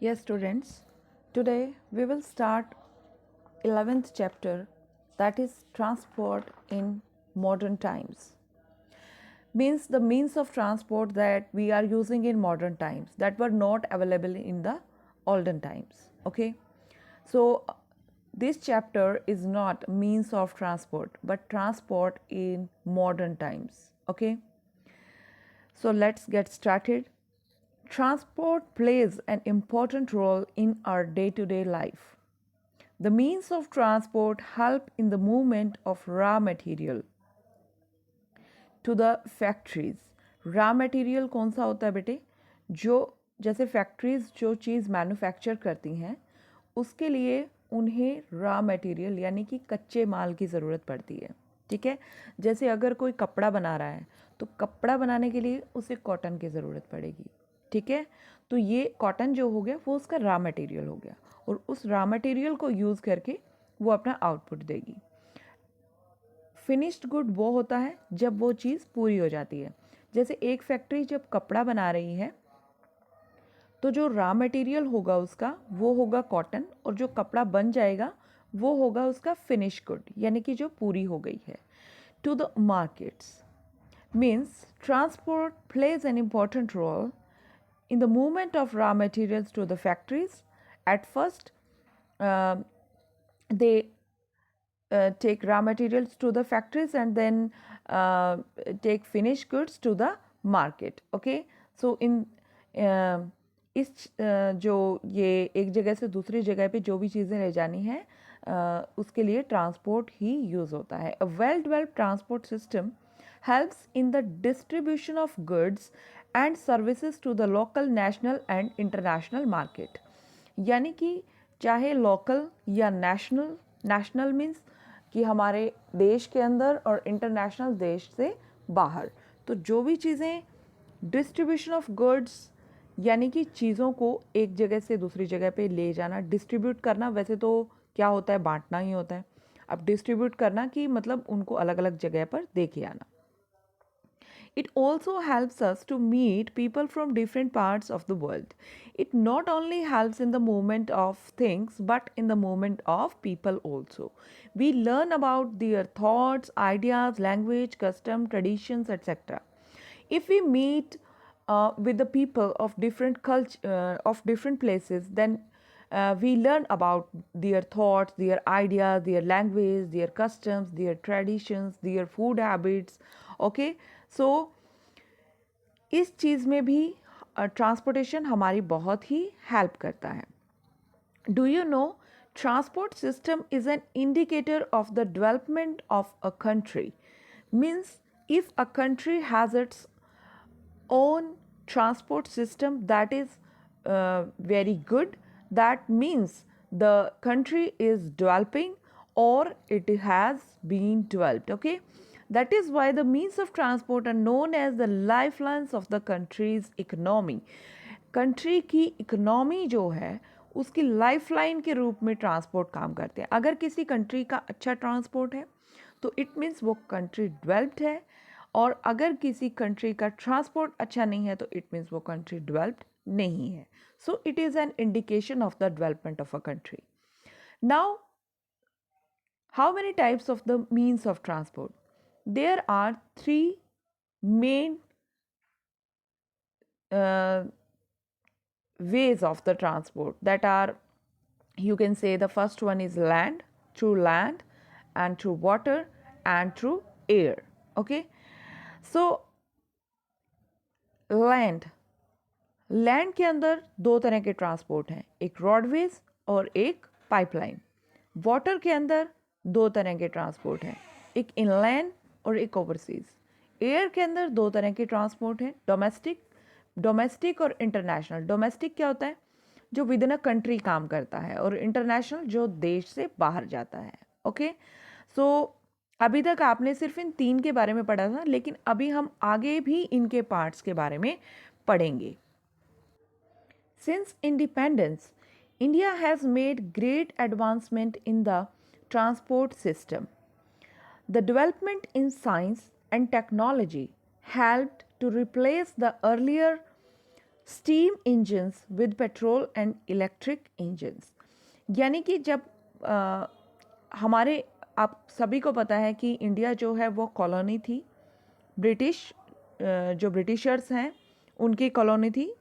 Yes, students, today we will start 11th chapter, that is transport in modern times. Means the means of transport that we are using in modern times that were not available in the olden times. Okay, so this chapter is not means of transport but transport in modern times. Okay, so let's get started. Transport plays an important role in our day to day life. The means of transport help in the movement of raw material to the factories. Raw material कौन सा होता है बेटे? जो जैसे factories जो चीज़ manufacture करती हैं उसके लिए उन्हें रॉ मटेरियल यानी कि कच्चे माल की ज़रूरत पड़ती है. ठीक है, जैसे अगर कोई कपड़ा बना रहा है तो कपड़ा बनाने के लिए उसे कॉटन की ज़रूरत पड़ेगी. ठीक है, तो ये कॉटन जो हो गया वो उसका रॉ मटेरियल हो गया और उस रॉ मटेरियल को यूज़ करके वो अपना आउटपुट देगी. फिनिश्ड गुड वो होता है जब वो चीज़ पूरी हो जाती है. जैसे एक फैक्ट्री जब कपड़ा बना रही है तो जो रॉ मटेरियल होगा उसका वो होगा कॉटन और जो कपड़ा बन जाएगा वो होगा उसका फिनिश गुड यानी कि जो पूरी हो गई है. To the markets means transport plays an important role in the movement of raw materials to the factories. At first, they take raw materials to the factories and then take finished goods to the market. Okay, so in इस जो ये एक जगह से दूसरी जगह पे जो भी चीज़ें ले जानी है उसके लिए ट्रांसपोर्ट ही यूज़ होता है. A well developed transport system helps in the distribution of goods and services to the local, national and international market. यानी कि चाहे लोकल या नेशनल, नेशनल मीन्स कि हमारे देश के अंदर और इंटरनेशनल देश से बाहर, तो जो भी चीज़ें डिस्ट्रीब्यूशन ऑफ गुड्स यानी कि चीज़ों को एक जगह से दूसरी जगह पे ले जाना, डिस्ट्रीब्यूट करना वैसे तो क्या होता है, बांटना ही होता है. अब डिस्ट्रीब्यूट करना कि मतलब उनको अलग अलग जगह पर दे के आना. It also helps us to meet people from different parts of the world. It not only helps in the movement of things but in the movement of people also. We learn about their thoughts, ideas, language, custom, traditions, etc. If we meet with the people of different culture, of different places, then we learn about their thoughts, their ideas, their language, their customs, their traditions, their food habits. Okay, सो इस चीज़ में भी transportation हमारी बहुत ही help करता है. Do you know transport system is an indicator of the development of a country. Means if a country has its own transport system that is very good, that means the country is developing or it has been developed. Okay, that is why the means of transport are known as the lifelines of the country's economy. Country की economy जो है उसकी lifeline के रूप में transport काम करते हैं. अगर किसी कंट्री का अच्छा ट्रांसपोर्ट है तो इट मीन्स वो कंट्री डेवलप्ड है और अगर किसी कंट्री का ट्रांसपोर्ट अच्छा नहीं है तो इट मीन्स वो कंट्री डेवलप्ड नहीं है. So it is an indication of the development of a country. Now how many types of the means of transport? There are three main ways of the transport that are, you can say the first one is land, through land, and through water and through air. Okay, so land के अंदर दो तरह के transport हैं, एक roadways और एक pipeline. Water के अंदर दो तरह के ट्रांसपोर्ट हैं, एक इनलैंड और एक ओवरसीज. एयर के अंदर दो तरह के ट्रांसपोर्ट हैं, डोमेस्टिक और इंटरनेशनल. डोमेस्टिक क्या होता है, जो विद इन अ कंट्री काम करता है, और इंटरनेशनल जो देश से बाहर जाता है. ओके, सो अभी तक आपने सिर्फ इन तीन के बारे में पढ़ा था, लेकिन अभी हम आगे भी इनके पार्ट्स के बारे में पढ़ेंगे. Since independence, India has made great advancement in the transport system. The development in science and technology helped to replace the earlier steam engines with petrol and electric engines. यानी कि जब हमारे, आप सभी को पता है कि इंडिया जो है वो कॉलोनी थी, ब्रिटिश जो ब्रिटिशर्स हैं उनकी कॉलोनी थी,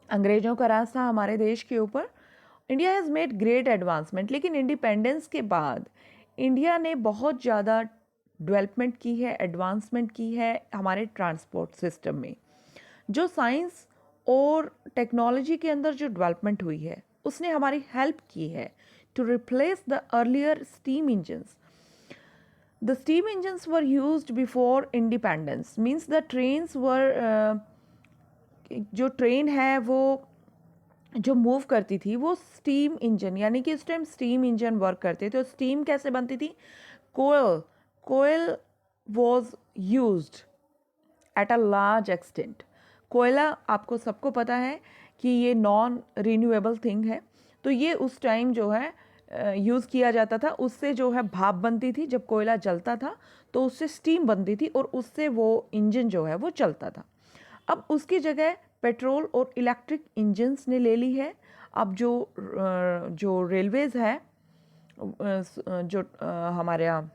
अंग्रेज़ों का राज था हमारे देश के ऊपर। India has made great advancement, लेकिन इंडिपेंडेंस के बाद इंडिया ने बहुत ज़्यादा डेवलपमेंट की है, एडवांसमेंट की है हमारे ट्रांसपोर्ट सिस्टम में। जो साइंस और टेक्नोलॉजी के अंदर जो डेवलपमेंट हुई है उसने हमारी हेल्प की है to replace the earlier steam engines. The steam engines were used before independence, means the trains were जो ट्रेन है वो जो मूव करती थी वो स्टीम इंजन, यानी कि उस टाइम स्टीम इंजन वर्क करते थे। तो स्टीम कैसे बनती थी? Coal, coal was used at a large extent. कोयला आपको सबको पता है कि ये नॉन रिन्यूएबल थिंग है, तो ये उस टाइम जो है यूज़ किया जाता था। उससे जो है भाप बनती थी, जब कोयला जलता था तो उससे स्टीम बनती थी और उससे वो इंजन जो है वो चलता था। अब उसकी जगह पेट्रोल और इलेक्ट्रिक इंजन्स ने ले ली है। अब जो रेलवेज़ है, जो हमारे यहाँ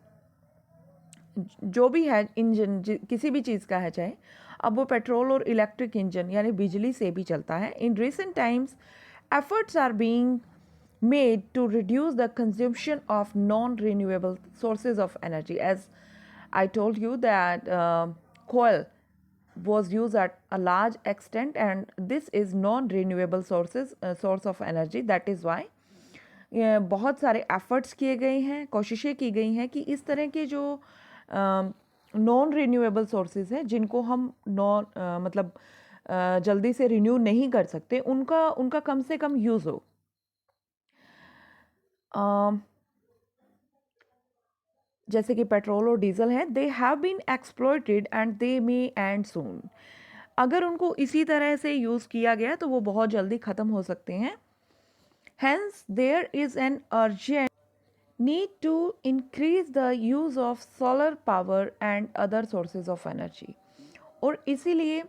जो भी है इंजन किसी भी चीज़ का है चाहे, अब वो पेट्रोल और इलेक्ट्रिक इंजन यानी बिजली से भी चलता है। In recent times efforts are being made to reduce the consumption of non-renewable sources of energy. As I told you that coal was used at a large extent, and this is non-renewable source of energy. That is why बहुत सारे efforts किए गए हैं, कोशिशें की गई हैं कि इस तरह के जो नॉन रिन्यूएबल सोर्सेज हैं जिनको हम मतलब जल्दी से रिन्यू नहीं कर सकते, उनका कम से कम यूज़ हो। जैसे कि पेट्रोल और डीजल है, they have been exploited and they may end soon. अगर उनको इसी तरह से यूज़ किया गया तो वो बहुत जल्दी ख़त्म हो सकते हैं। Hence, there is an urgent need to increase the use of solar power and other sources of energy. और इसीलिए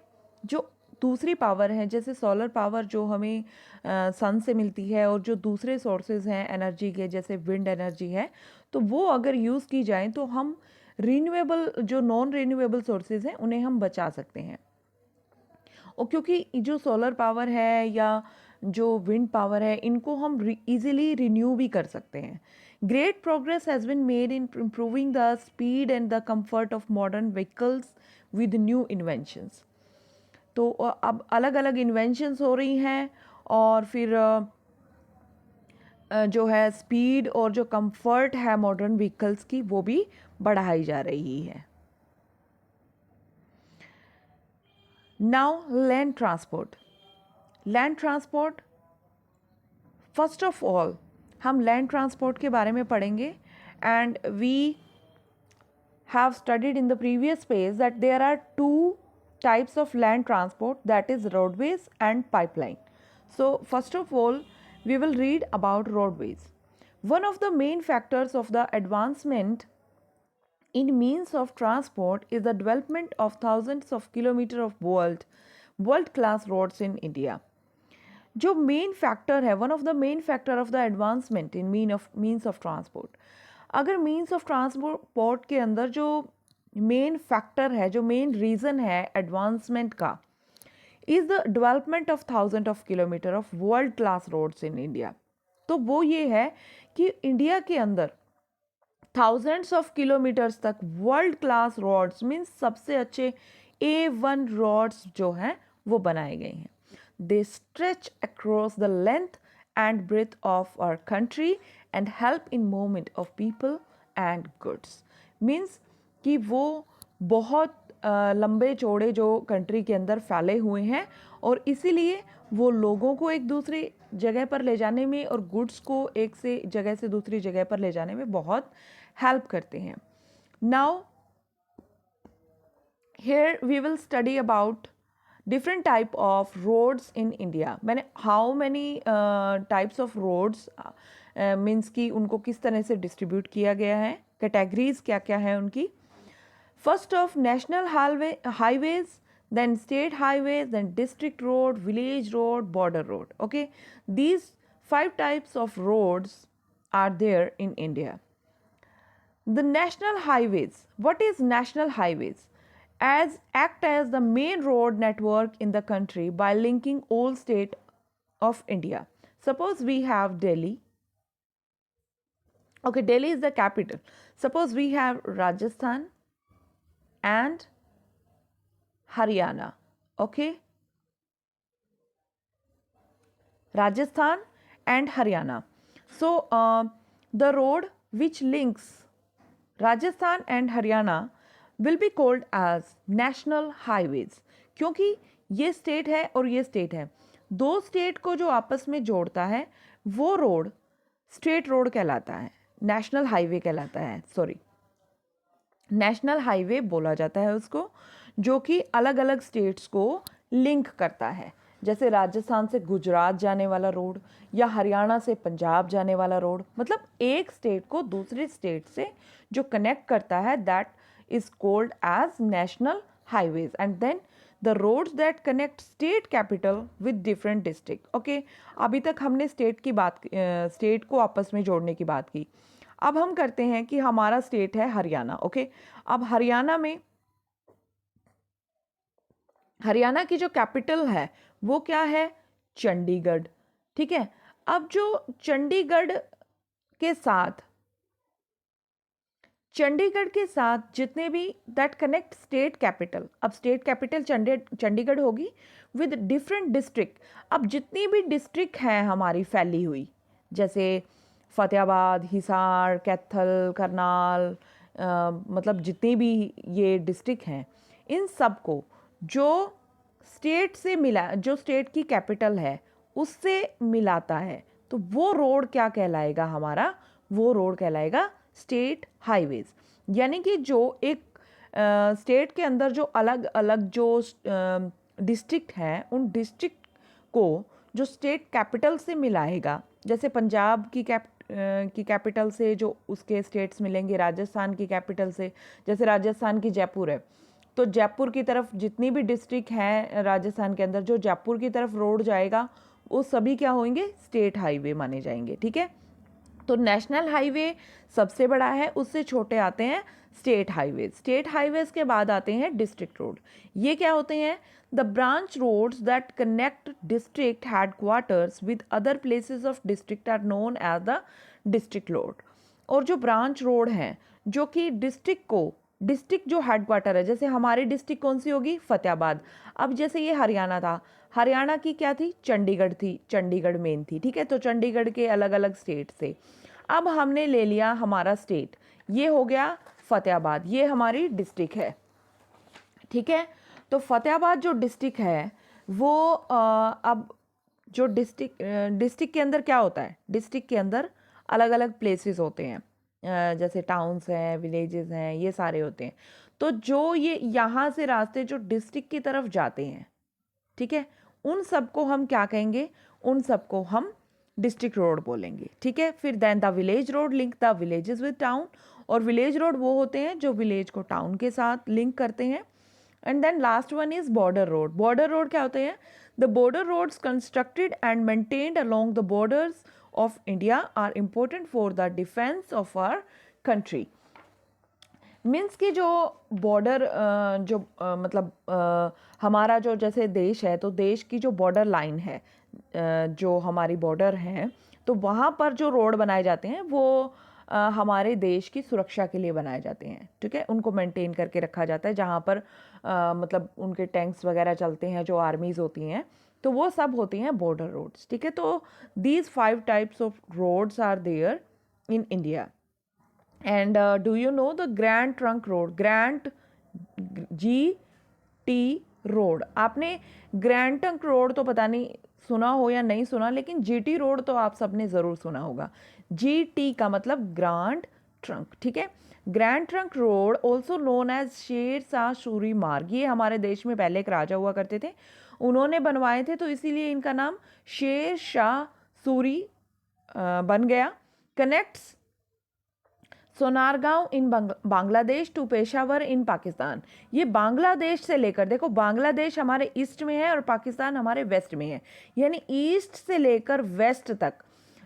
जो दूसरी पावर है, जैसे सोलर पावर जो हमें सन से मिलती है, और जो दूसरे सोर्सेज हैं एनर्जी के जैसे विंड एनर्जी है, तो वो अगर यूज़ की जाए तो हम रिन्यूएबल जो नॉन रिन्यूएबल सोर्सेज हैं उन्हें हम बचा सकते हैं। और क्योंकि जो सोलर पावर है या जो विंड पावर है, इनको हम इजीली रिन्यू भी कर सकते हैं। Great progress has been made in improving the speed and the comfort of modern vehicles with new inventions. तो अब अलग अलग इन्वेंशंस हो रही हैं, और फिर जो है स्पीड और जो कंफर्ट है मॉडर्न व्हीकल्स की वो भी बढ़ाई जा रही है। Now land transport. Land transport, first of all हम लैंड ट्रांसपोर्ट के बारे में पढ़ेंगे। And we have studied in the previous page that there are two types of land transport, that is roadways and pipeline. So first of all we will read about roadways. One of the main factors of the advancement in means of transport is the development of thousands of kilometers of world class roads in India. जो main factor है, one of the main factor of the advancement in means of transport, अगर means of transport के अंदर जो main factor है, जो main reason है advancement का, is the development of thousand of kilometre of world class roads in India. तो वो ये है कि इंडिया के अंदर थाउजेंड्स ऑफ किलोमीटर्स तक वर्ल्ड क्लास रोड्स मीन्स सबसे अच्छे A1 रोड्स जो हैं वो बनाए गए हैं। They stretch across the length and breadth of our country and help in movement of people and goods. Means कि वो बहुत लंबे चौड़े जो कंट्री के अंदर फैले हुए हैं, और इसीलिए वो लोगों को एक दूसरी जगह पर ले जाने में और गुड्स को एक से जगह से दूसरी जगह पर ले जाने में बहुत हेल्प करते हैं। Now here we will study about different type of roads in India. मैंने how many types of roads means कि उनको किस तरह से डिस्ट्रीब्यूट किया गया है, कैटेगरीज क्या क्या है उनकी। First of national highways, then state highways, then district road, village road, border road. Okay, these 5 types of roads are there in India. The national highways. What is national highways? As act as the main road network in the country by linking all state of India. Suppose we have Delhi. Okay, Delhi is the capital. Suppose we have Rajasthan and Haryana. Okay, Rajasthan and Haryana. So, the road which links Rajasthan and Haryana will be called as national highways, क्योंकि ये state है और ये state है, दो state को जो आपस में जोड़ता है वो रोड स्टेट रोड कहलाता है, नेशनल हाईवे कहलाता है, सॉरी नेशनल हाईवे बोला जाता है उसको, जो कि अलग अलग स्टेट्स को लिंक करता है, जैसे राजस्थान से गुजरात जाने वाला रोड या हरियाणा से पंजाब जाने वाला रोड, मतलब एक स्टेट को दूसरे स्टेट से जो कनेक्ट करता है, that is called as national highways. And then the roads that connect state capital with different district. Okay, अभी तक हमने स्टेट को आपस में जोड़ने की बात की. अब हम करते हैं कि हमारा स्टेट है हरियाणा. ओके, अब हरियाणा की जो कैपिटल है वो क्या है? चंडीगढ़. ठीक है, अब जो चंडीगढ़ के साथ जितने भी दैट कनेक्ट स्टेट कैपिटल, अब स्टेट कैपिटल चंडीगढ़ होगी विद डिफरेंट डिस्ट्रिक्ट. अब जितनी भी डिस्ट्रिक्ट हैं हमारी फैली हुई, जैसे फतेहाबाद, हिसार, कैथल, करनाल, मतलब जितनी भी ये डिस्ट्रिक्ट हैं, इन सब को जो स्टेट से मिला, जो स्टेट की कैपिटल है उससे मिलाता है, तो वो रोड क्या कहलाएगा हमारा? वो रोड कहलाएगा स्टेट हाईवेज. यानी कि जो एक स्टेट के अंदर जो अलग अलग जो डिस्ट्रिक्ट हैं, उन डिस्ट्रिक्ट को जो स्टेट कैपिटल से मिलाएगा, जैसे पंजाब की कैपिटल से जो उसके स्टेट्स मिलेंगे, राजस्थान की कैपिटल से, जैसे राजस्थान की जयपुर है, तो जयपुर की तरफ जितनी भी डिस्ट्रिक्ट हैं राजस्थान के अंदर, जो जयपुर की तरफ रोड जाएगा वो सभी क्या होंगे? स्टेट हाईवे माने जाएंगे. ठीक है, तो नेशनल हाईवे सबसे बड़ा है, उससे छोटे आते हैं स्टेट हाईवेज. स्टेट हाईवेज के बाद आते हैं डिस्ट्रिक्ट रोड. ये क्या होते हैं? The branch roads that connect district headquarters with other places of district are known as the district road. और जो ब्रांच रोड हैं जो कि डिस्ट्रिक्ट जो हेडक्वार्टर है, जैसे हमारी डिस्ट्रिक्ट कौन सी होगी? फतेहाबाद. अब जैसे ये हरियाणा था, हरियाणा की क्या थी? चंडीगढ़ थी, चंडीगढ़ मेन थी. ठीक है, तो चंडीगढ़ के अलग अलग स्टेट से अब हमने ले लिया हमारा स्टेट, ये हो गया फतेहाबाद, ये हमारी डिस्ट्रिक्ट है. ठीक है, तो फतेहाबाद जो डिस्ट्रिक्ट है वो अब जो डिस्ट्रिक्ट के अंदर क्या होता है? डिस्ट्रिक्ट के अंदर अलग अलग प्लेसेस होते हैं, जैसे टाउन्स हैं, विलेजेस हैं, ये सारे होते हैं. तो जो ये यहाँ से रास्ते जो डिस्ट्रिक्ट की तरफ जाते हैं, ठीक है, उन सबको हम क्या कहेंगे? उन सबको हम डिस्ट्रिक्ट रोड बोलेंगे. ठीक है, फिर then the village road link the villages with town, और विलेज रोड वो होते हैं जो विलेज को टाउन के साथ लिंक करते हैं. And then last one is border road. Border road क्या होते हैं? The border roads constructed and maintained along the borders of India are important for the defence of our country. Means कि जो border मतलब हमारा जो जैसे देश है, तो देश की जो बॉर्डर लाइन है, जो हमारी बॉर्डर है, तो वहाँ पर जो रोड बनाए जाते हैं वो हमारे देश की सुरक्षा के लिए बनाए जाते हैं. ठीक है, उनको मेंटेन करके रखा जाता है, जहाँ पर मतलब उनके टैंक्स वगैरह चलते हैं, जो आर्मीज़ होती हैं, तो वो सब होती हैं बॉर्डर रोड्स. ठीक है, तो these 5 types of roads are there in India. And do you know the Grand Trunk Road? GT road. आपने ग्रैंड ट्रंक रोड तो पता नहीं सुना हो या नहीं सुना, लेकिन जीटी रोड तो आप सबने ज़रूर सुना होगा. जीटी का मतलब ग्रांड ट्रंक. ठीक है, grand trunk road also known as Sher Shah Suri मार्ग. ये हमारे देश में पहले एक राजा हुआ करते थे, उन्होंने बनवाए थे, तो इसीलिए इनका नाम शेर शाह सूरी बन गया. Connects Sonargaon in Bangladesh to Peshawar in Pakistan. ये बांग्लादेश से लेकर, देखो बांग्लादेश हमारे ईस्ट में है और पाकिस्तान हमारे वेस्ट में है, यानी ईस्ट से लेकर वेस्ट तक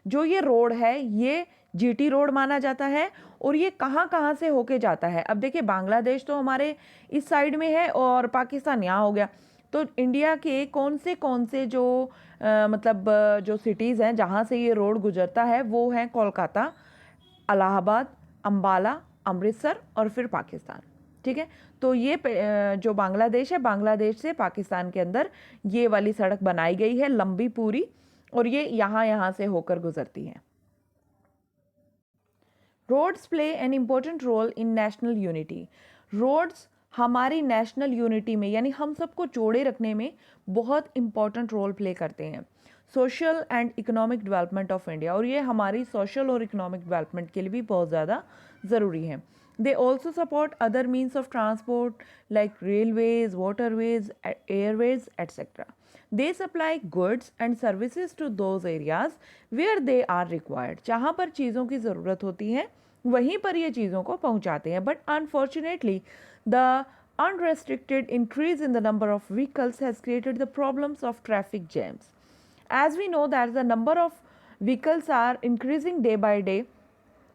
जो ये रोड है ये जीटी रोड माना जाता है। और ये कहाँ कहाँ से होके जाता है, अब देखिए बांग्लादेश तो हमारे इस साइड में है और पाकिस्तान यहाँ हो गया, तो इंडिया के कौन से जो मतलब जो सिटीज़ हैं जहाँ से ये रोड गुजरता है वो हैं कोलकाता, इलाहाबाद, अंबाला, अमृतसर और फिर पाकिस्तान। ठीक है, तो ये जो बांग्लादेश है, बांग्लादेश से पाकिस्तान के अंदर ये वाली सड़क बनाई गई है लंबी पूरी, और ये यहाँ से होकर गुजरती है। Roads play an important role in national unity. Roads हमारी नेशनल यूनिटी में, यानी हम सबको जोड़े रखने में बहुत इंपॉर्टेंट रोल प्ले करते हैं। Social and economic development of India, और ये हमारी सोशल और इकोनॉमिक डेवलपमेंट के लिए भी बहुत ज़्यादा ज़रूरी है। They also support other means of transport like railways, waterways, airways etcetera. They supply goods and services to those areas where they are required. जहाँ पर चीज़ों की ज़रूरत होती है वहीं पर ये चीज़ों को पहुँचाते हैं। But unfortunately the unrestricted increase in the number of vehicles has created the problems of traffic jams. As we know that the number of vehicles are increasing day by day,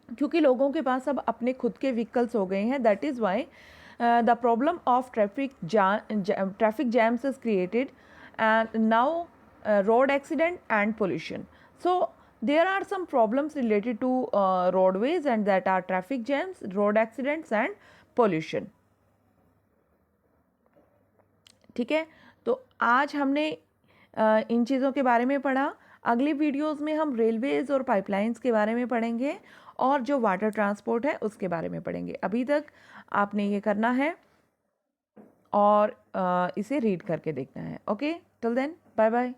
क्योंकि लोगों के पास अब अपने खुद के vehicles हो गए हैं, that is why the problem of traffic jams is created, and now road accident and pollution. So there are some problems related to roadways, and that are traffic jams, road accidents and pollution. ठीक है, तो आज हमने इन चीज़ों के बारे में पढ़ा। अगली वीडियोस में हम रेलवेज़ और पाइपलाइंस के बारे में पढ़ेंगे और जो वाटर ट्रांसपोर्ट है उसके बारे में पढ़ेंगे। अभी तक आपने ये करना है और इसे रीड करके देखना है। Okay, till then bye bye.